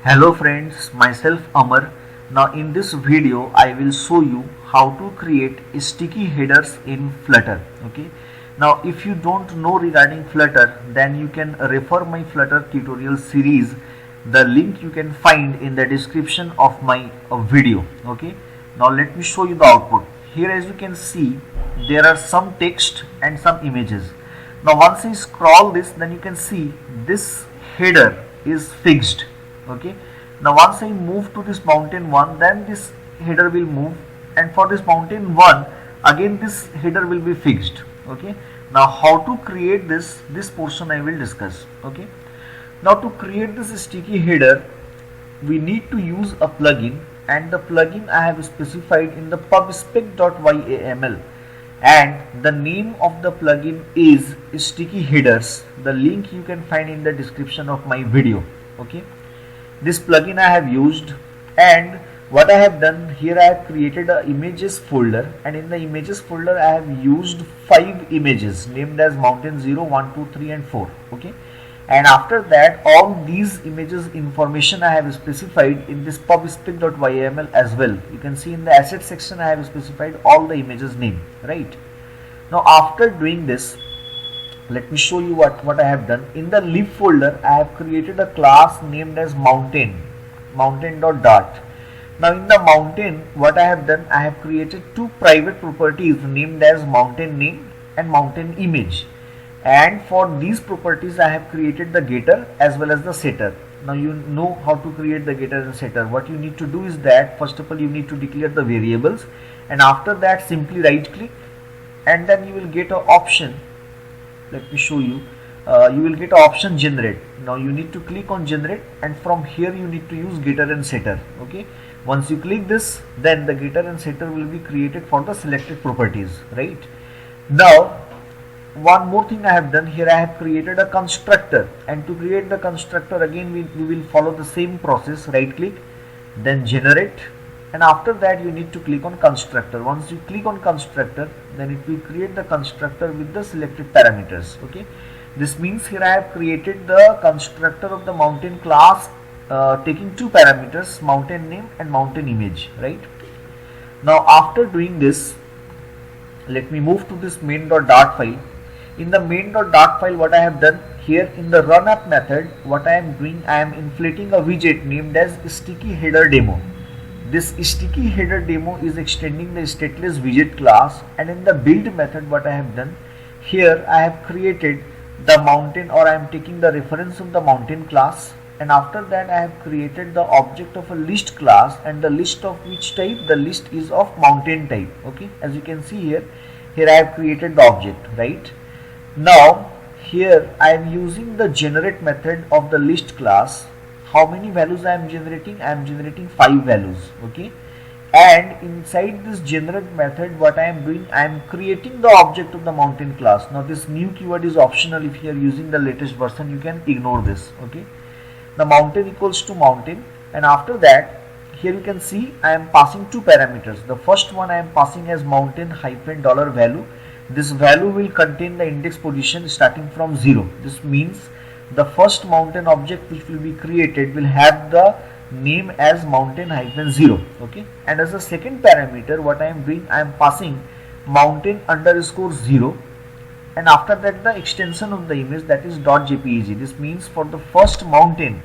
Hello friends, myself Amar. Now in this video I will show you how to create sticky headers in Flutter. Okay. Now if you don't know regarding Flutter, then you can refer my Flutter tutorial series. The link you can find in the description of my video. Okay. Now let me show you the output. Here as you can see there are some text and some images. Now once I scroll this, then you can see this header is fixed. Okay, now once I move to this mountain 1, then this header will move, and for this mountain 1 again this header will be fixed. Okay, now how to create this portion I will discuss. Okay, now to create this sticky header we need to use a plugin, and the plugin I have specified in the pubspec.yaml, and the name of the plugin is sticky headers. The link you can find in the description of my video. Okay, this plugin I have used, and what I have done here, I have created a images folder, and in the images folder I have used 5 images named as mountain 0, 1, 2, 3 and 4. Okay, and after that all these images information I have specified in this pubspec.yaml as well. You can see in the asset section I have specified all the images name, right? Now after doing this, let me show you what I have done. In the lib folder I have created a class named as mountain.dart. Now in the mountain, what I have done, I have created 2 private properties named as mountain name and mountain image, and for these properties I have created the getter as well as the setter. Now you know how to create the getter and setter. What you need to do is that first of all you need to declare the variables, and after that simply right click, and then you will get an option. Let me show you. You will get an option generate. Now you need to click on generate, and from here you need to use getter and setter. Okay, once you click this, then the getter and setter will be created for the selected properties, right? Now one more thing I have done here, I have created a constructor, and to create the constructor again we will follow the same process. Right click, then generate, and after that you need to click on constructor. Once you click on constructor, then it will create the constructor with the selected parameters. Okay, this means here I have created the constructor of the mountain class taking 2 parameters, mountain name and mountain image, right? Now after doing this, let me move to this main.dart file. In the main.dart file, what I have done here in the run app method, what I am doing, I am inflating a widget named as sticky header demo. This sticky header demo is extending the stateless widget class, and in the build method what I have done here, I have created the mountain, or I am taking the reference of the mountain class, and after that I have created the object of a list class, and the list of which type? The list is of mountain type. Okay, as you can see here I have created the object, right? Now here I am using the generate method of the list class. How many values I am generating? I am generating 5 values. Okay, and inside this generate method what I am doing, I am creating the object of the mountain class. Now this new keyword is optional. If you are using the latest version you can ignore this. Okay, the mountain equals to mountain, and after that here you can see I am passing 2 parameters. The first one I am passing as mountain hyphen $value. This value will contain the index position starting from 0. This means the first mountain object which will be created will have the name as mountain hyphen 0. Okay, and as a second parameter what I am doing, I am passing mountain underscore 0, and after that the extension of the image, that is .jpeg. This means for the first mountain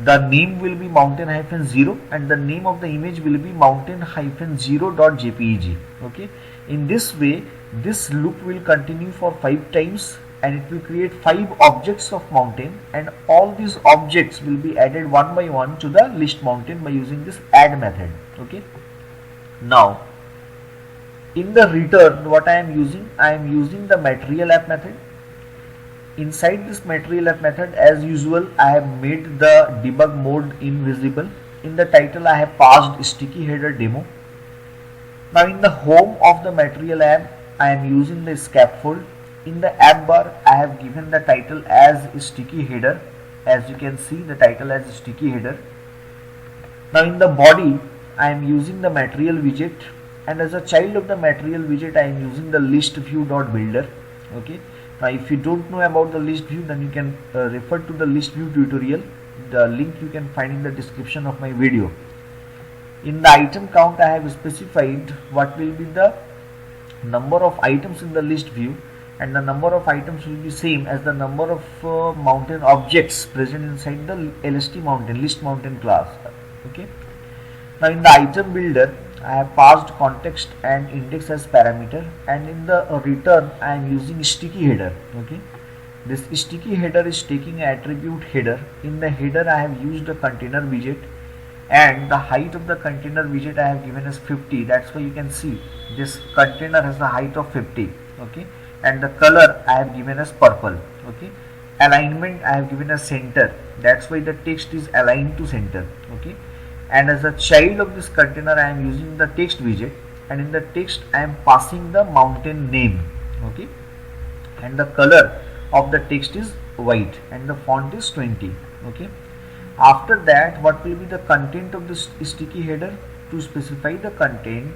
the name will be mountain hyphen 0, and the name of the image will be mountain hyphen 0.jpeg. Okay, in this way this loop will continue for 5 times, and it will create 5 objects of mountain, and all these objects will be added one by one to the list mountain by using this add method. Okay, now in the return what I am using the material app method. Inside this material app method, as usual, I have made the debug mode invisible. In the title I have passed sticky header demo. Now in the home of the material app I am using the scaffold. In the app bar I have given the title as sticky header. As you can see, the title as sticky header. Now in the body I am using the material widget, and as a child of the material widget I am using the list view.builder. Okay, Now if you don't know about the list view, then you can refer to the list view tutorial. The link you can find in the description of my video. In the item count, I have specified what will be the number of items in the list view, and the number of items will be same as the number of mountain objects present inside the list mountain class. Okay. Now in the item builder, I have passed context and index as parameter, and in the return I am using sticky header. Okay. This sticky header is taking an attribute header. In the header I have used a container widget, and the height of the container widget I have given as 50. That's why you can see this container has a height of 50. Okay, and the color I have given as purple. Okay, alignment I have given as center. That's why the text is aligned to center. Okay, and as a child of this container I am using the text widget, and in the text I am passing the mountain name. Okay, and the color of the text is white and the font is 20. Okay, after that, what will be the content of this sticky header? To specify the content,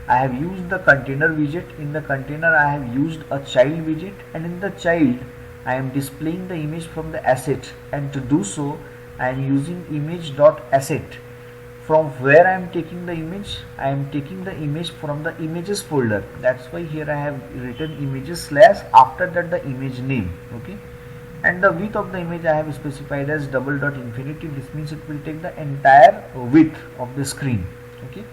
I have used the container widget. In the container I have used a child widget, and in the child I am displaying the image from the asset, and to do so I am using image.asset. From where I am taking the image? I am taking the image from the images folder. That's why here I have written images slash, after that the image name. Okay, and the width of the image I have specified as double dot infinity. This means it will take the entire width of the screen. Okay,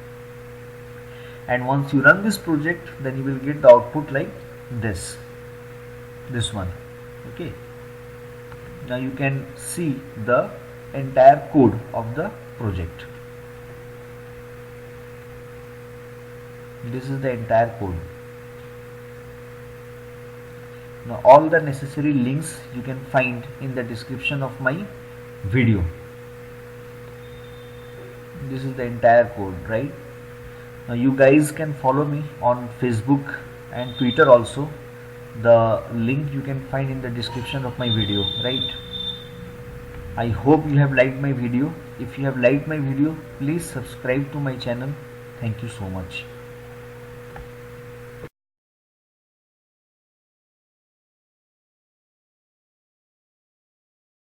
and once you run this project, then you will get the output like this one. Okay, now you can see the entire code of the project. This is the entire code. Now all the necessary links you can find in the description of my video. This is the entire code, right? Now you guys can follow me on Facebook and Twitter also. The link you can find in the description of my video, right? I hope you have liked my video. If you have liked my video, please subscribe to my channel. Thank you so much.